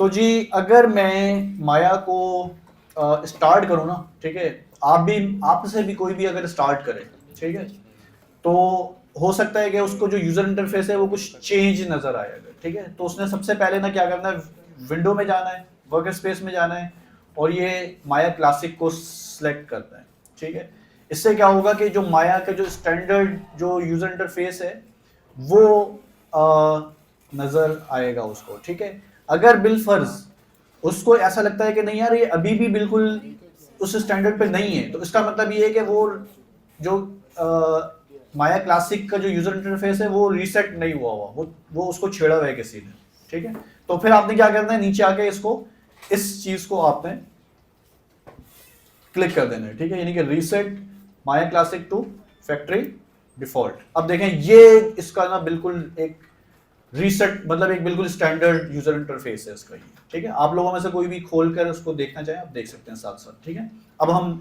तो जी अगर मैं माया को स्टार्ट करूँ ना, ठीक है, आप से भी कोई भी अगर स्टार्ट करे, ठीक है, तो हो सकता है कि उसको जो यूजर इंटरफेस है वो कुछ चेंज नजर आएगा, ठीक है। तो उसने सबसे पहले ना क्या करना है, विंडो में जाना है, वर्क स्पेस में जाना है, और ये माया क्लासिक को सिलेक्ट करना है, ठीक है। इससे क्या होगा कि जो माया का जो स्टैंडर्ड जो यूजर इंटरफेस है वो नजर आएगा उसको, ठीक है। अगर बिलफर्ज उसको ऐसा लगता है कि नहीं यार ये अभी भी बिल्कुल उस स्टैंडर्ड पे नहीं है, तो इसका मतलब ये है कि वो जो माया क्लासिक का जो यूजर इंटरफेस है वो रीसेट नहीं हुआ हुआ, वो उसको छेड़ा हुआ है किसी ने, ठीक है। तो फिर आपने क्या करना है, नीचे आके इसको इस चीज को आपने क्लिक कर देना है, ठीक है, यानी कि reset Maya classic to factory default. अब देखें ये इसका ना बिल्कुल एक रीसेट, मतलब एक बिल्कुल स्टैंडर्ड यूजर इंटरफेस है इसका, ये ठीक है। आप लोगों में से कोई भी खोल कर उसको देखना चाहे आप देख सकते हैं साथ साथ, ठीक है। अब हम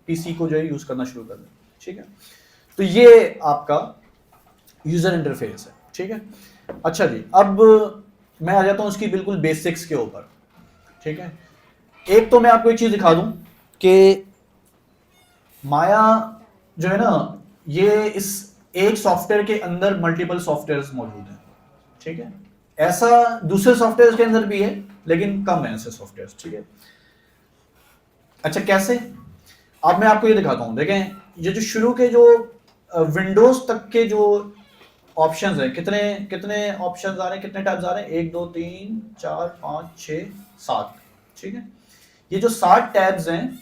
पीसी को जो है यूज करना शुरू कर दें, ठीक है। तो ये आपका यूजर इंटरफेस है, ठीक है। अच्छा जी, अब मैं आ जाता हूं उसकी बिल्कुल बेसिक्स के ऊपर, ठीक है। एक तो मैं आपको एक चीज दिखा दूं कि माया जो है ना, ये इस एक सॉफ्टवेयर के अंदर मल्टीपल सॉफ्टवेयर्स मौजूद हैं, ठीक है। ऐसा दूसरे सॉफ्टवेयर के अंदर भी है लेकिन कम है ऐसे सॉफ्टवेयर, ठीक है। अच्छा कैसे, अब मैं आपको ये दिखाता हूं, देखें ये जो शुरू के जो विंडोज तक के जो ऑप्शंस हैं, कितने कितने ऑप्शंस आ रहे हैं, कितने टैब्स आ रहे हैं, 1 2 3 4 5 6 7, ठीक है। ये जो 7 टैब्स हैं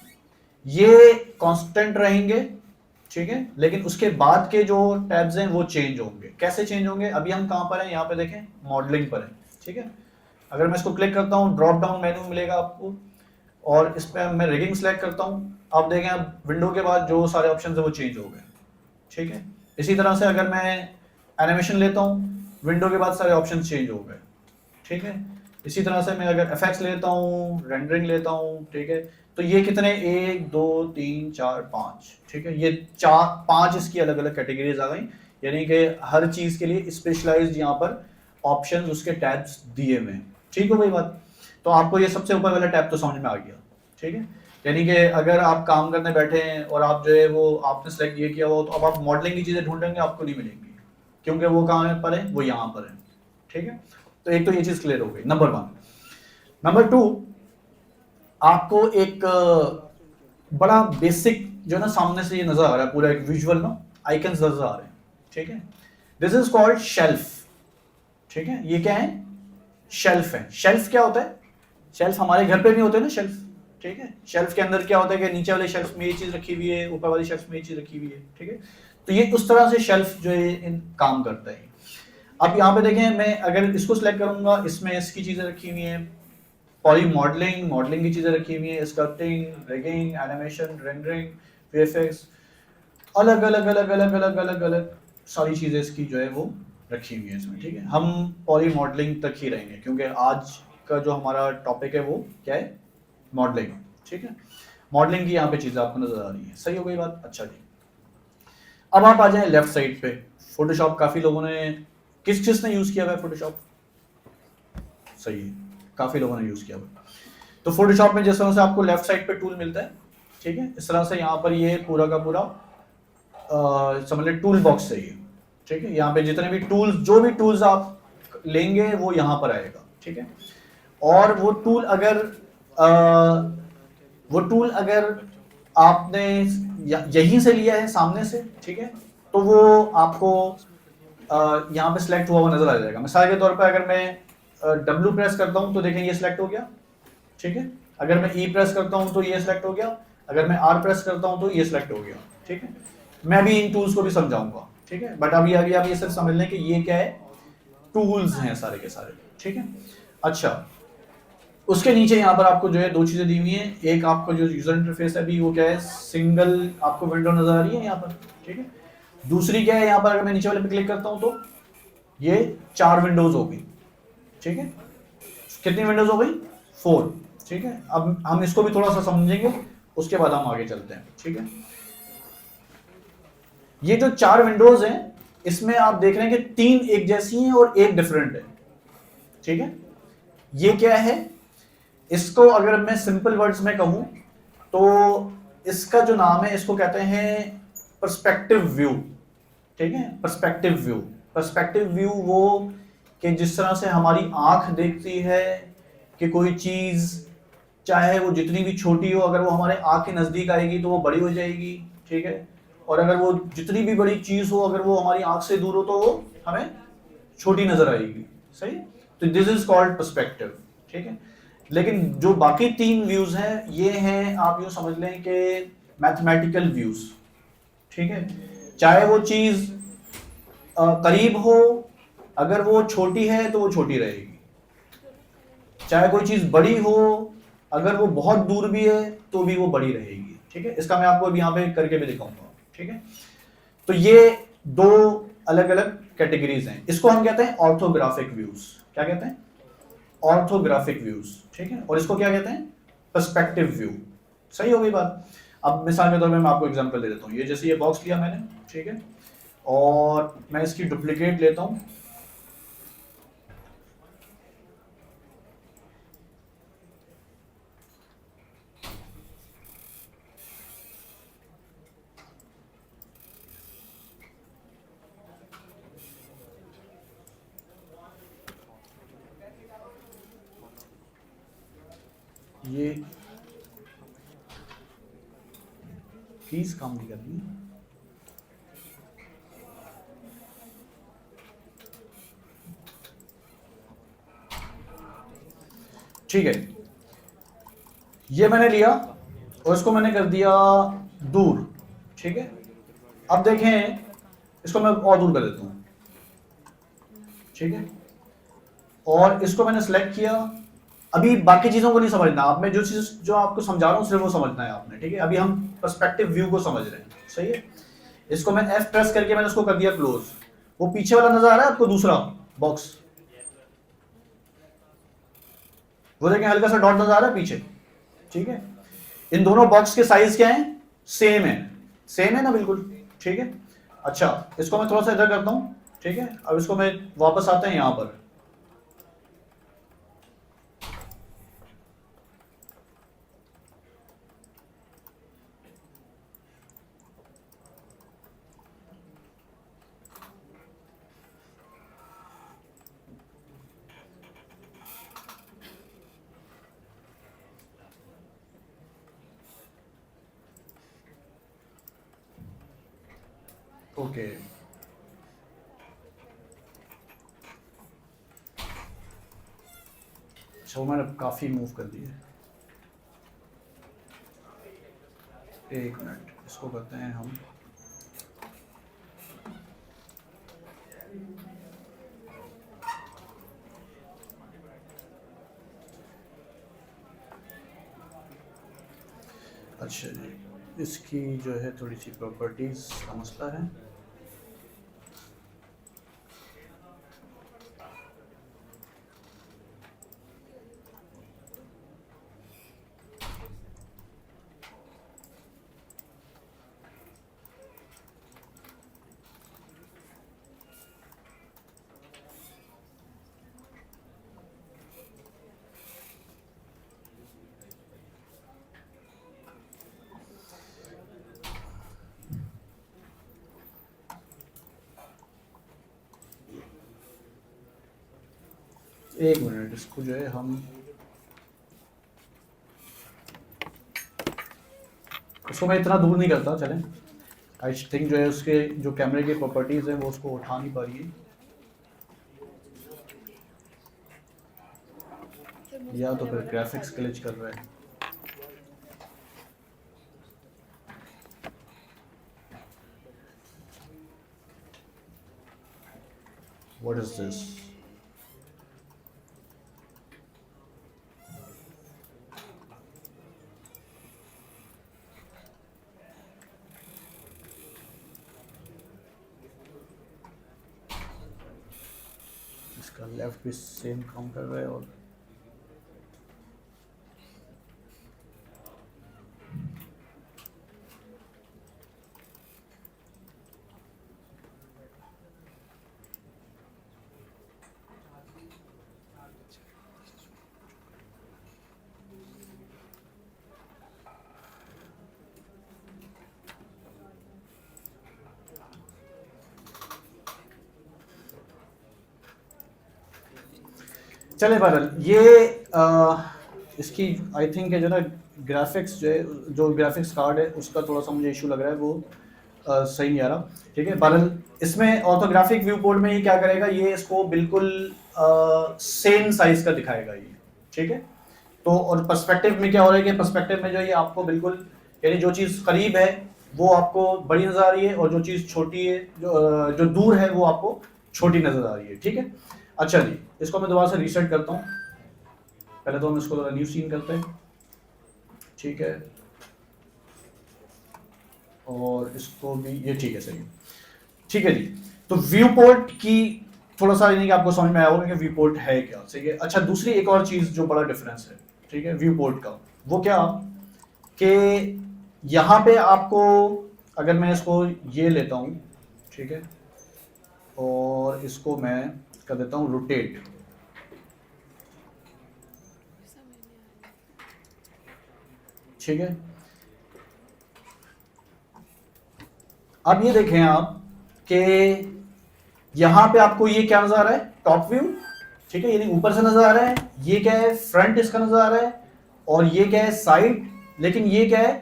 ये कांस्टेंट रहेंगे, ठीक है, लेकिन उसके बाद के जो टैब्स हैं वो चेंज होंगे। कैसे चेंज होंगे, अभी हम कहां पर हैं, यहाँ पे देखें मॉडलिंग पर है, ठीक है। अगर मैं इसको क्लिक करता हूँ ड्रॉप डाउन मेन्यू मिलेगा आपको, और इस पर मैं रिगिंग सेलेक्ट करता हूँ, आप देखें अब विंडो के बाद जो सारे ऑप्शन है वो चेंज हो गए, ठीक है। इसी तरह से अगर मैं एनिमेशन लेता हूँ, विंडो के बाद सारे ऑप्शन चेंज हो गए, ठीक है। इसी तरह से मैं अगर एफएक्स लेता हूँ, रेंडरिंग लेता हूँ, ठीक है, तो ये कितने 1 2 3 4 5, ठीक है, ये 4 5 इसकी अलग अलग कैटेगरीज आ गई, यानी कि हर चीज के लिए स्पेशलाइज्ड यहाँ पर ऑप्शंस उसके टैब्स दिए हुए हैं, ठीक हो गई बात। तो आपको ये सबसे ऊपर वाला टैब तो समझ में आ गया, ठीक है। यानी कि अगर आप काम करने बैठे हैं और आप जो है वो आपने सेलेक्ट ये किया हो, तो अब आप मॉडलिंग की चीजें ढूंढेंगे आपको नहीं मिलेंगी, क्योंकि वो कहाँ पर है, वो यहाँ पर है, ठीक है। तो एक तो ये चीज क्लियर हो गई, नंबर 1। नंबर 2, आपको एक बड़ा बेसिक जो ना सामने से ये नजर आ रहा है, पूरा एक विजुअल ना आइकन्स नजर आ रहे हैं, ठीक है। दिस इज कॉल्ड शेल्फ, ठीक है। ये क्या है, शेल्फ है। शेल्फ क्या होता है, शेल्फ हमारे घर पे भी होते हैं ना शेल्फ, ठीक है। शेल्फ के अंदर क्या होता है कि नीचे वाले शेल्फ में ये चीज रखी हुई है, ऊपर वाली शेल्फ में ये चीज रखी हुई है, ठीक है। तो ये उस तरह से शेल्फ जो है इन काम करता है। अब यहाँ पे देखें, मैं अगर इसको सिलेक्ट करूंगा, इसमें इसकी चीजें रखी हुई हैं, पॉली मॉडलिंग, मॉडलिंग की चीजें रखी हुई हैं, sculpting, rigging, animation, rendering, VFX, अलग अलग अलग अलग अलग अलग अलग सारी चीजें इसकी जो है वो रखी हुई है इसमें, ठीक है। हम पॉली मॉडलिंग तक ही रहेंगे क्योंकि आज का जो हमारा टॉपिक है वो क्या है, मॉडलिंग, ठीक है। मॉडलिंग की यहाँ पे चीजें आपको नजर आ रही है, सही हो गई बात। अच्छा जी, अब आप आ जाए लेफ्ट साइड पे। फोटोशॉप काफी लोगों ने, किसने यूज किया हुआ है फोटोशॉप, सही है, काफी लोगों ने यूज किया हुआ है। तो फोटोशॉप में जिस तरह से आपको लेफ्ट साइड पे टूल मिलता है, ठीक है, इस तरह से यहाँ पर ये पूरा का पूरा समझ लें टूल बॉक्स है ये, ठीक है। यहाँ पे जितने भी टूल्स, जो भी टूल्स आप लेंगे वो यहाँ पर आएगा, ठीक है। और वो टूल अगर आपने यहीं से लिया है सामने से, ठीक है, तो वो आपको यहाँ पे सिलेक्ट हुआ हुआ नजर आ जाएगा। मिसाल के तौर पे अगर मैं डब्ल्यू प्रेस करता हूँ तो देखें ये सिलेक्ट हो गया, ठीक है। अगर मैं ई प्रेस करता हूँ तो ये सिलेक्ट हो गया, अगर मैं आर प्रेस करता हूँ तो ये सिलेक्ट हो गया, ठीक है। मैं अभी इन टूल्स को भी समझाऊंगा, ठीक है, बट अभी अभी आप ये सिर्फ समझ लें कि ये क्या है, टूल्स हैं सारे के सारे, ठीक है। अच्छा, उसके नीचे यहाँ पर आपको जो है 2 चीजें दी हुई हैं। एक आपको जो यूजर इंटरफेस है अभी वो क्या है, सिंगल आपको विंडो नजर आ रही है यहाँ पर, ठीक है। दूसरी क्या है, यहाँ पर अगर मैं नीचे वाले पे क्लिक करता हूँ तो ये 4 विंडोज हो गई, ठीक है। कितनी विंडोज हो गई, 4, ठीक है। अब हम इसको भी थोड़ा सा समझेंगे, उसके बाद हम आगे चलते हैं, ठीक है। ये जो 4 विंडोज हैं इसमें आप देख रहे हैं कि 3 एक जैसी हैं और एक डिफरेंट है, ठीक है। ये क्या है, इसको अगर मैं सिंपल वर्ड्स में कहूं तो इसका जो नाम है इसको कहते हैं पर्सपेक्टिव व्यू। ठीक है, पर्सपेक्टिव व्यू। पर्सपेक्टिव व्यू वो कि जिस तरह से हमारी आंख देखती है कि कोई चीज चाहे वो जितनी भी छोटी हो, अगर वो हमारे आंख के नजदीक आएगी तो वो बड़ी हो जाएगी। ठीक है, और अगर वो जितनी भी बड़ी चीज हो, अगर वो हमारी आंख से दूर हो तो वो हमें छोटी नजर आएगी। सही, तो दिस इज कॉल्ड पर्सपेक्टिव। ठीक है, लेकिन जो बाकी तीन व्यूज हैं ये हैं, आप यूं समझ लें कि मैथमेटिकल व्यूज। ठीक है, चाहे वो चीज करीब हो, अगर वो छोटी है तो वो छोटी रहेगी, चाहे कोई चीज बड़ी हो, अगर वो बहुत दूर भी है तो भी वो बड़ी रहेगी। ठीक है, इसका मैं आपको अभी यहाँ पे करके भी दिखाऊंगा। ठीक है, तो ये दो अलग अलग कैटेगरीज हैं, इसको हम कहते हैं ऑर्थोग्राफिक व्यूज। क्या कहते हैं? Orthographic views. ठीक है, और इसको क्या कहते हैं? Perspective view. सही हो गई बात। अब मिसाल के तौर पे मैं आपको एग्जांपल दे देता हूँ। ये जैसे ये बॉक्स लिया मैंने, ठीक है, और मैं इसकी डुप्लीकेट लेता हूँ। ये कीज काम नहीं कर रही। ठीक है, ये मैंने लिया और इसको मैंने कर दिया दूर। ठीक है, अब देखें, इसको मैं और दूर कर देता हूं। ठीक है, और इसको मैंने सेलेक्ट किया। अभी बाकी चीजों को नहीं समझना आप, मैं जो चीज जो आपको समझा रहा हूं सिर्फ वो समझना है आपने। ठीक है, अभी हम पर्सपेक्टिव व्यू को समझ रहे हैं। सही है, इसको मैं F प्रेस करके मैंने उसको कर दिया क्लोज। वो पीछे वाला नजर आ रहा है आपको, दूसरा बॉक्स, वो देखें हल्का सा डॉट नजर आ रहा है पीछे। ठीक है, इन दोनों बॉक्स के साइज क्या है? सेम है। सेम है ना, बिल्कुल। ठीक है, अच्छा, इसको मैं थोड़ा सा इधर करता हूं। ठीक है, अब इसको मैं वापस आता है यहां पर। ओके, अच्छा, मैंने काफी मूव कर दिया। एक मिनट, इसको करते हैं हम। अच्छा जी, इसकी जो है थोड़ी सी प्रॉपर्टीज का मसला है। एक मिनट, इसको जो है हम, इसको मैं इतना दूर नहीं करता, चलें। आई थिंक जो है उसके जो कैमरे की प्रॉपर्टीज हैं वो उसको उठा नहीं पा रही है, या तो फिर ग्राफिक्स ग्लिच कर रहा है। What is this? इसका लेफ्ट भी सेम काम कर रहा है, और चले बहरहाल ये इसकी आई थिंक है जो ना ग्राफिक्स जो ग्राफिक्स कार्ड है उसका थोड़ा सा मुझे इशू लग रहा है, वो सही नहीं आ रहा। ठीक है, बहरहाल इसमें ऑर्थोग्राफिक व्यू पोर्ट में ये क्या करेगा, ये इसको बिल्कुल सेम साइज का दिखाएगा ये। ठीक है, तो और पर्सपेक्टिव में क्या हो रहा है कि पर्सपेक्टिव में जो ये आपको बिल्कुल यानी जो चीज़ करीब है वो आपको बड़ी नजर आ रही है और जो चीज़ छोटी है जो दूर है वो आपको छोटी नजर आ रही है। ठीक है, अच्छा जी, इसको मैं दोबारा से रीसेट करता हूँ। पहले तो हम इसको न्यू सीन करते हैं। ठीक है, और इसको भी ये ठीक है, सही है। ठीक है जी, तो व्यू पोर्ट की थोड़ा सा यानी कि आपको समझ में आया होगा कि व्यू पोर्ट है क्या। सही है, अच्छा दूसरी एक और चीज जो बड़ा डिफरेंस है, ठीक है, व्यू पोर्ट का, वो क्या कि यहाँ पे आपको अगर मैं इसको ये लेता हूँ, ठीक है, और इसको मैं कर देता हूँ रोटेट। ठीक है, अब ये देखें आप कि यहां पे आपको ये क्या नजर आ रहा है, टॉप व्यू। ठीक है, यानी ऊपर से नजर आ रहा है। ये क्या है, फ्रंट इसका नजर आ रहा है। और ये क्या है, साइड। लेकिन ये क्या है,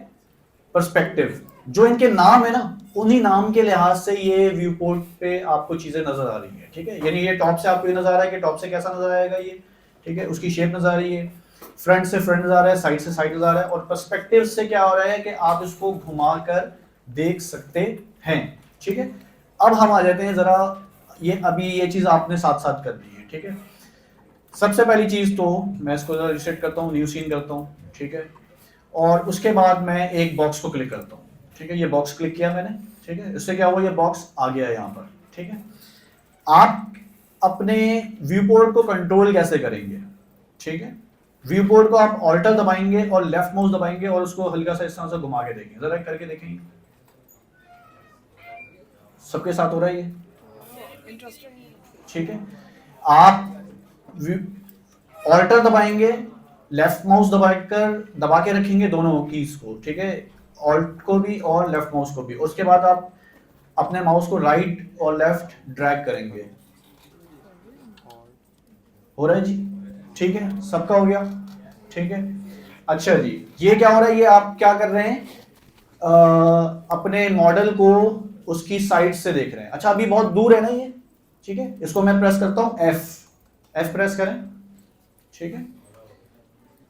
पर्सपेक्टिव। जो इनके नाम है ना, उन्हीं नाम के लिहाज से ये व्यू पोर्ट पे आपको चीजें नजर आ रही है। ठीक है, यानी ये टॉप से आपको ये नजर आ रहा है कि टॉप से कैसा नजर आएगा ये। ठीक है, उसकी शेप नजर आ रही है। फ्रंट से फ्रंट नजर आ रहा है, साइड से साइड नजर आ रहा है। और पर्सपेक्टिव से क्या हो रहा है कि आप इसको घुमा कर देख सकते हैं। ठीक है, अब हम आ जाते हैं जरा, ये अभी ये चीज आपने साथ साथ कर दी है। ठीक है, सबसे पहली चीज तो मैं इसको जरा रिसेट करता हूँ, न्यू सीन करता हूँ। ठीक है, और उसके बाद मैं एक बॉक्स को क्लिक करता हूँ। ठीक है, ये बॉक्स क्लिक किया मैंने। ठीक है, इससे क्या हुआ, ये बॉक्स आ गया है यहाँ पर। ठीक है, आप अपने व्यू पोर्ट को कंट्रोल कैसे करेंगे। ठीक है, व्यू पोर्ट को आप ऑल्टर दबाएंगे और लेफ्ट माउस दबाएंगे और उसको हल्का सा इस तरह से घुमा के देखेंगे, जरा करके देखेंगे। सबके साथ हो रहा है ये। ठीक है, आप ऑल्टर दबाएंगे, लेफ्ट माउस दबा के रखेंगे दोनों कीज को। ठीक है, ऑल्ट को भी और लेफ्ट माउस को भी। उसके बाद आप अपने माउस को राइट और लेफ्ट ड्रैग करेंगे। हो रहा है जी। ठीक है, सबका हो गया। ठीक है, अच्छा जी, ये क्या हो रहा है, ये आप क्या कर रहे हैं, अपने मॉडल को उसकी साइड से देख रहे हैं। अच्छा, अभी बहुत दूर है ना ये। ठीक है, इसको मैं प्रेस करता हूं, एफ प्रेस करें। ठीक है,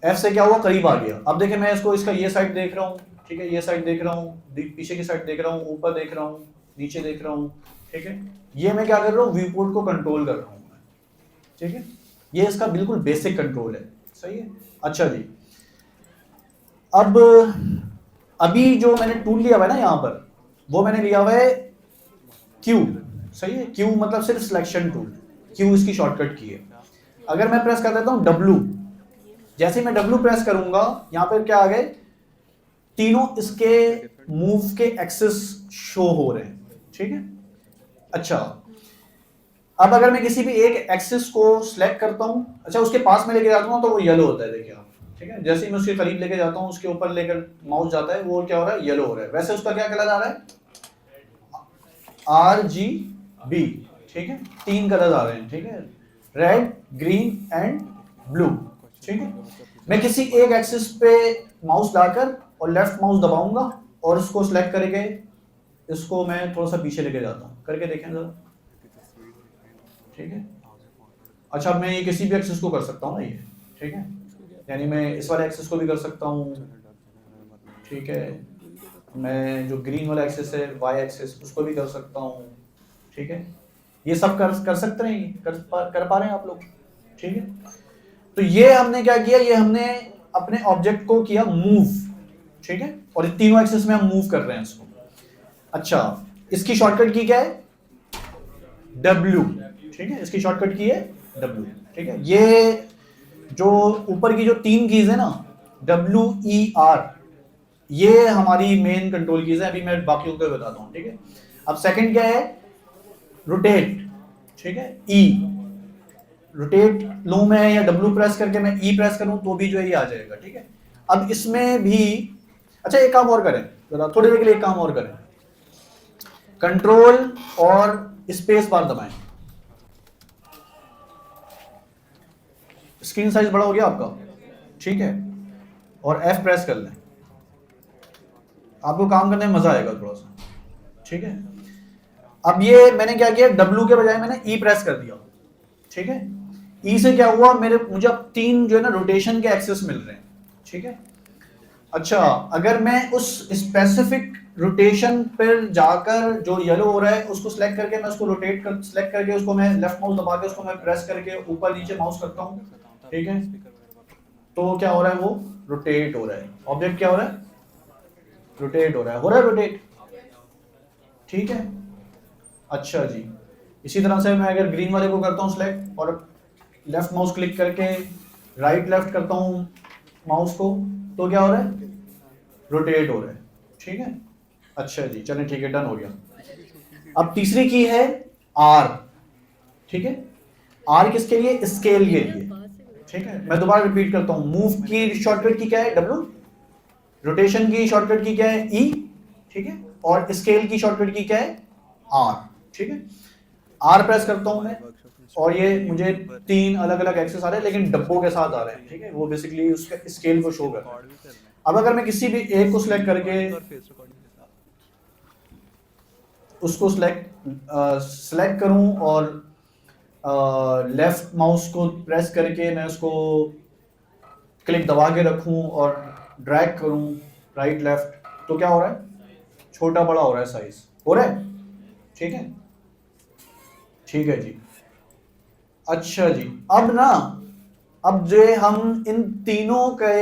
एफ से क्या हुआ, करीब आ गया। अब देखें, मैं इसको इसका ये साइड देख रहा हूँ। ठीक है, ये साइड देख रहा हूँ, पीछे की साइड देख रहा हूँ, ऊपर देख रहा हूँ, नीचे देख रहा हूँ। ठीक है, ये मैं क्या कर रहा हूँ, व्यू पोर्ट को कंट्रोल कर रहा हूँ मैं। ठीक है, ये इसका बिल्कुल बेसिक कंट्रोल है। सही है, अच्छा जी, अब अभी जो मैंने टूल लिया हुआ है ना यहाँ पर, वो मैंने लिया हुआ है क्यू। सही है, क्यू मतलब सिर्फ सिलेक्शन टूल, क्यू इसकी शॉर्टकट की है। अगर मैं प्रेस कर देता हूँ डब्लू, जैसे मैं डब्लू प्रेस करूंगा, यहाँ पर क्या आ गए, तीनों इसके मूव के एक्सेस शो हो रहे हैं। ठीक है, अच्छा, अब अगर मैं किसी भी एक एक्सिस को सिलेक्ट करता हूं, अच्छा उसके पास में लेके जाता हूं तो वो येलो होता है, देखिए आप। ठीक है, जैसे ही मैं उसके करीब लेके जाता हूं, उसके ऊपर लेकर माउस जाता है, वो क्या हो रहा है, येलो हो रहा है। वैसे उसका क्या कलर आ रहा है, RGB। ठीक है, 3 कलर आ रहे हैं। ठीक है, रेड, ग्रीन एंड ब्लू। ठीक है, मैं किसी एक एक्सिस पे माउस लाकर और लेफ्ट माउस दबाऊंगा और उसको सिलेक्ट करके इसको मैं थोड़ा सा पीछे लेके जाता हूं, करके देखें जरा। ठीक है, अच्छा, मैं ये किसी भी एक्सेस को कर सकता हूँ ना ये। ठीक है, यानी मैं इस वाले एक्सेस को भी कर सकता हूँ। ठीक है, मैं जो ग्रीन वाला एक्सेस है, वाई एक्सेस, उसको भी कर सकता हूँ। ठीक है, ये सब कर सकते हैं, कर पा रहे हैं आप लोग। ठीक है, तो ये हमने क्या किया, ये हमने अपने ऑब्जेक्ट को किया मूव। ठीक है, और तीनों एक्सेस में हम मूव कर रहे हैं इसको। अच्छा, इसकी शॉर्टकट की क्या है, W। ठीक है, इसकी शॉर्टकट की है W। ठीक है, ये जो ऊपर की जो 3 कीज है ना, WER, ये हमारी मेन कंट्रोल कीज है। अभी मैं बाकियों को बताता हूं। ठीक है, अब सेकंड क्या है, रोटेट। ठीक है, E, रोटेट लूं मैं या W प्रेस करके मैं E प्रेस करूं तो भी जो है ये आ जाएगा। ठीक है, अब इसमें भी, अच्छा एक काम और करें जरा, थोड़ी देर के लिए एक काम और करें, कंट्रोल और स्पेस बार दबाएं। स्क्रीन साइज बड़ा हो गया आपका, ठीक है, और F प्रेस कर लें, आपको काम करने में मजा आएगा थोड़ा सा, ठीक है। अब ये मैंने क्या किया, W के बजाय मैंने E प्रेस कर दिया, ठीक है। E से क्या हुआ, मुझे अब 3 जो है ना रोटेशन के एक्सेस मिल रहे हैं, ठीक है। अच्छा, अगर मैं उस स्पेसिफिक रोटेशन पर जाकर जो येलो हो रहा है उसको सिलेक्ट करके मैं उसको सिलेक्ट करके उसको मैं लेफ्ट माउस दबा के उसको मैं प्रेस करके ऊपर नीचे माउस करता हूँ, ठीक है, तो क्या हो रहा है, वो रोटेट हो रहा है, ऑब्जेक्ट क्या हो रहा है, रोटेट हो रहा है रोटेट, ठीक है। अच्छा जी, इसी तरह से मैं अगर ग्रीन वाले को करता हूँ सिलेक्ट और लेफ्ट माउस क्लिक करके राइट लेफ्ट करता हूँ माउस को, तो क्या हो रहा है, रोटेट हो रहा है, ठीक है। अच्छा जी, चलें ठीक है, डन हो गया। अब तीसरी की है R, ठीक है, R किसके लिए, स्केल के लिए, ठीक है। मैं दोबारा रिपीट करता हूं, मूव की शॉर्टकट की क्या है W, रोटेशन की शॉर्टकट की क्या है E, ठीक है, और स्केल की शॉर्टकट की क्या है R, ठीक है। R प्रेस करता हूं मैं और ये मुझे 3 अलग अलग एक्सेस आ रहे हैं लेकिन डब्बों के साथ आ रहे हैं, ठीक है, वो बेसिकली उसके स्केल को शो कर रहा है। अब अगर मैं किसी भी एक को सिलेक्ट करके उसको सिलेक्ट करूं और लेफ्ट माउस को प्रेस करके मैं उसको क्लिक दबा के रखूं और ड्रैग करूं राइट लेफ्ट, तो क्या हो रहा है, छोटा बड़ा हो रहा है, साइज हो रहा है, ठीक है, ठीक है जी। अच्छा जी, अब जो हम इन तीनों के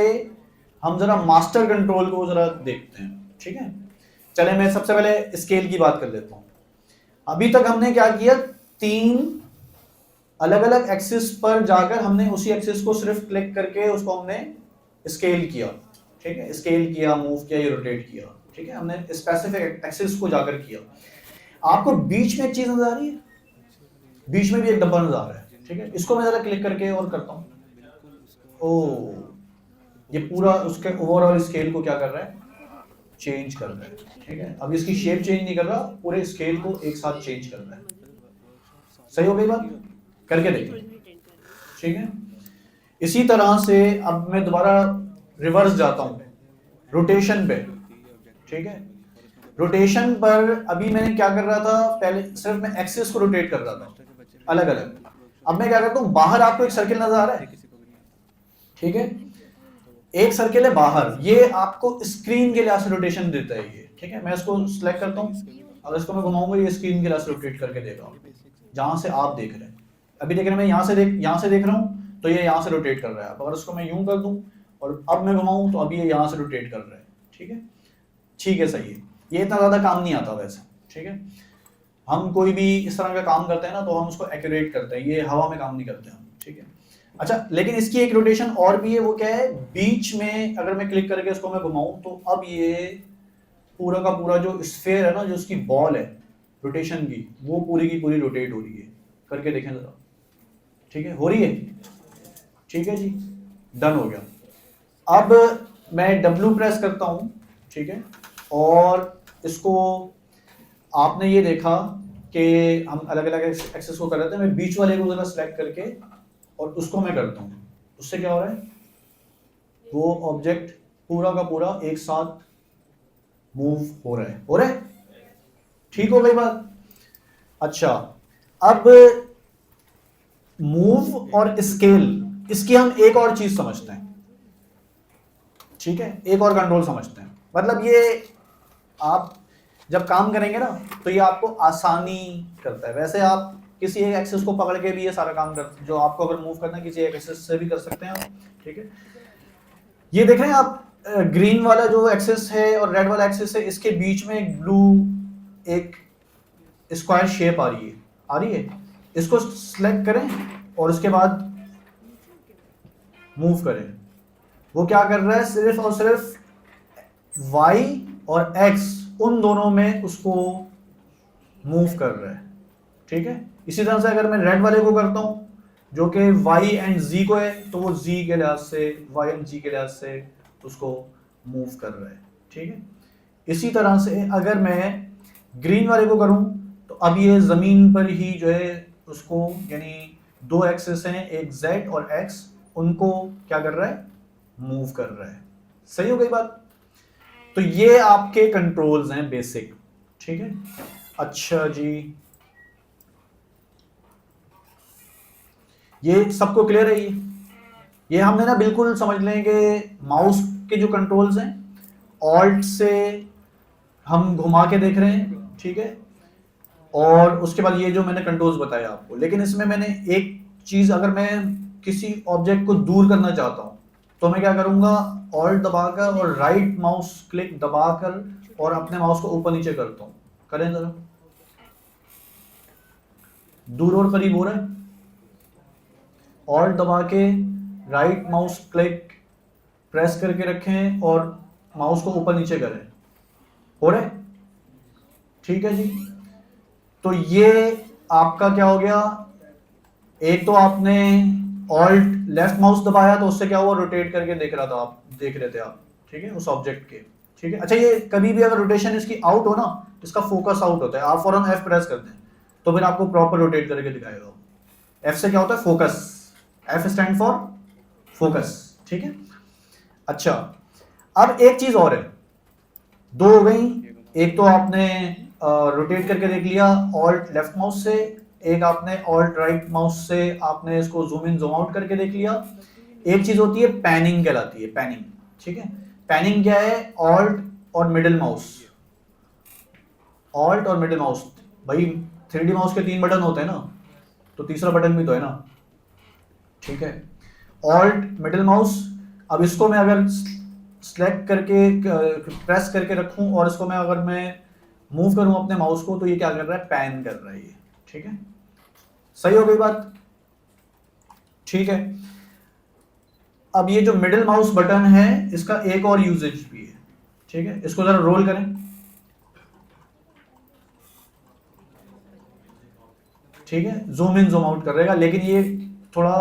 हम जरा मास्टर कंट्रोल को जरा देखते हैं, ठीक है। चले मैं सबसे पहले स्केल की बात कर लेता हूं। अभी तक हमने क्या किया, 3 अलग अलग एक्सिस पर जाकर हमने उसी एक्सिस को सिर्फ क्लिक करके उसको हमने स्केल किया, ठीक है, स्केल किया, मूव किया, ये रोटेट किया, ठीक है, हमने स्पेसिफिक एक्सिस को जाकर किया। आपको बीच में एक चीज नजर आ रही है, बीच में भी एक डब्बा नजर आ रहा है, ठीक है, इसको मैं जरा क्लिक करके और करता हूं, ओ ये पूरा उसके ओवरऑल स्केल को क्या कर रहा है, चेंज कर रहा है, ठीक है। अब इसकी शेप चेंज नहीं कर रहा, पूरे स्केल को एक साथ चेंज कर रहा है। सही हो गई बात, करके देखिए, ठीक है। इसी तरह से अब मैं दोबारा रिवर्स जाता हूं रोटेशन पे, ठीक है। रोटेशन पर अभी मैंने क्या कर रहा था, पहले सिर्फ मैं एक्सिस को रोटेट कर रहा था अलग अलग। अब मैं क्या करता हूं, बाहर आपको एक सर्किल नजर आ रहा है, ठीक है, एक सर्किल है बाहर, ये आपको स्क्रीन के लिहाज से रोटेशन देता है ये, ठीक है। मैं इसको सिलेक्ट करता हूँ, अगर इसको मैं घुमाऊंगा ये स्क्रीन के लिहाज से रोटेट करके देगा, जहां से आप देख रहे हैं। अभी देख रहे हैं मैं यहाँ से देख रहा हूँ तो ये यहाँ से रोटेट कर रहा है। अगर उसको मैं यूं कर दूं और अब मैं घुमाऊं तो अभी ये यहाँ से रोटेट कर रहा है, ठीक है, ठीक है, सही है। ये इतना ज्यादा काम नहीं आता वैसे, ठीक है। हम कोई भी इस तरह का काम करते हैं ना तो हम उसको एक्यूरेट करते हैं, ये हवा में काम नहीं करते हम, ठीक है। अच्छा, लेकिन इसकी एक रोटेशन और भी है, वो क्या है, बीच में अगर मैं क्लिक करके उसको मैं घुमाऊं तो अब ये पूरा का पूरा जो स्फेयर है ना, जो उसकी बॉल है रोटेशन की, वो पूरी की पूरी रोटेट हो रही है। करके देखें जरा, ठीक है, हो रही है, ठीक है जी, डन हो गया। अब मैं W प्रेस करता हूं, ठीक है, और इसको आपने ये देखा कि हम अलग अलग एक्सेस को कर रहे थे, मैं बीच वाले को जरा सिलेक्ट करके और उसको मैं करता हूं, उससे क्या हो रहा है, वो ऑब्जेक्ट पूरा का पूरा एक साथ मूव हो रहा है, ठीक हो गई बात। अच्छा, अब मूव और स्केल, इसकी हम एक और चीज समझते हैं, ठीक है, एक और कंट्रोल समझते हैं। मतलब ये आप जब काम करेंगे ना तो ये आपको आसानी करता है। वैसे आप किसी एक एक्सेस को पकड़ के भी ये सारा काम कर, जो आपको अगर मूव करना है किसी एक एक्सेस से भी कर सकते हैं आप, ठीक है। ये देख रहे हैं आप, ग्रीन वाला जो एक्सेस है और रेड वाला एक्सेस है, इसके बीच में एक ब्लू एक स्क्वायर शेप आ रही है, इसको सिलेक्ट करें और उसके बाद मूव करें। वो क्या कर रहा है, सिर्फ और सिर्फ y और x उन दोनों में उसको मूव कर रहा है, ठीक है। इसी तरह से अगर मैं रेड वाले को करता हूं जो कि y एंड z को है, तो वो z के लिहाज से, y एंड g के लिहाज से उसको मूव कर रहा है, ठीक है। इसी तरह से अगर मैं ग्रीन वाले को करूं तो अब ये जमीन पर ही जो है उसको, यानी 2 एक्सेस हैं, एक z और x, उनको क्या कर रहा है, मूव कर रहा है। सही हो गई बात। तो ये आपके कंट्रोल्स हैं बेसिक, ठीक है। अच्छा जी, ये सबको क्लियर है। ये हमने ना बिल्कुल समझ लें कि माउस के जो कंट्रोल्स हैं, ऑल्ट से हम घुमा के देख रहे हैं, ठीक है, और उसके बाद ये जो मैंने कंट्रोल्स बताया आपको। लेकिन इसमें मैंने एक चीज, अगर मैं किसी ऑब्जेक्ट को दूर करना चाहता हूं तो मैं क्या करूंगा, ऑल्ट दबाकर और राइट माउस क्लिक दबाकर और अपने माउस को ऊपर नीचे करता हूं। करें जरा, दूर और करीब हो रहा है, ऑल्ट दबा के राइट माउस क्लिक प्रेस करके रखें और माउस को ऊपर नीचे करें, हो रहा है, ठीक है जी। तो ये आपका क्या हो गया, एक तो आपने ऑल्ट लेफ्ट माउस दबाया तो उससे क्या हुआ, रोटेट करके देख रहा था आप, देख रहे थे आप, ठीक है, उस ऑब्जेक्ट के, ठीक है। अच्छा, ये कभी भी अगर रोटेशन इसकी आउट हो ना, इसका फोकस आउट होता है, आप फौरन एफ प्रेस करते हैं तो फिर आपको प्रॉपर रोटेट करके दिखाएगा। एफ से क्या होता है, focus, F stand for focus, ठीक है। अच्छा, अब एक चीज और है, दो हो गई, एक तो आपने रोटेट करके देख लिया ऑल्ट लेफ्ट माउस से, एक आपने ऑल्ट राइट माउस से आपने इसको जूम इन जूम आउट करके देख लिया। एक चीज होती है पैनिंग कहलाती है, पैनिंग, ठीक है। पैनिंग क्या है, ऑल्ट और मिडिल माउस, ऑल्ट और मिडिल माउस, भाई 3D माउस के 3 बटन होते हैं ना, तो तीसरा बटन भी तो है ना, ठीक है। ऑल्ट मिडिल माउस, अब इसको मैं अगर सेलेक्ट करके प्रेस करके रखूं और इसको मैं अगर मैं मूव करूं अपने माउस को, तो ये क्या कर रहा है, पैन कर रहा है ये, ठीक है। सही हो गई बात, ठीक है। अब ये जो मिडिल माउस बटन है इसका एक और यूजेज भी है, ठीक है। इसको जरा रोल करें, ठीक है, जूम इन जूम आउट करेगा, लेकिन ये थोड़ा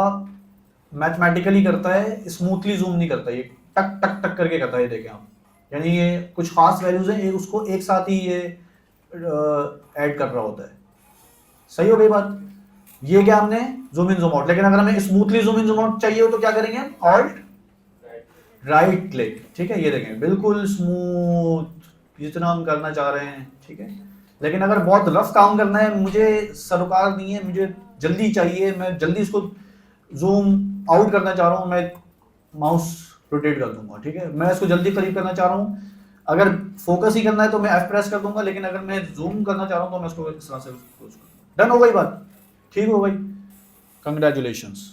मैथमेटिकली करता है, स्मूथली जूम नहीं करता, ये टक टक टक करके करता है, ये देखें आप, यानी ये कुछ खास वैल्यूज हैं, ये उसको एक साथ ही ये ऐड कर रहा होता है। सही हो गई बात। ये क्या, हमने जूम इन जूम आउट, लेकिन अगर हमें smoothly zoom in zoom out चाहिए हो तो क्या करेंगे हम, ऑल्ट राइट क्लिक, ठीक है, ये देखें बिल्कुल स्मूथ जितना हम करना चाह रहे हैं, ठीक है। लेकिन अगर बहुत रफ काम करना है, मुझे सरोकार नहीं है, मुझे जल्दी चाहिए, मैं जल्दी इसको जूम आउट करना चाह रहा हूँ, मैं माउस रोटेट कर दूंगा, ठीक है। मैं इसको जल्दी करीब करना चाह रहा हूँ, अगर फोकस ही करना है तो मैं एफ प्रेस कर दूंगा, लेकिन अगर मैं जूम करना चाह रहा हूँ तो मैं इसको इस तरह से डन हो गई बात, ठीक हो गई, कंग्रेचुलेशंस,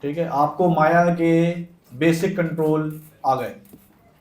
ठीक है, आपको माया के बेसिक कंट्रोल आ गए।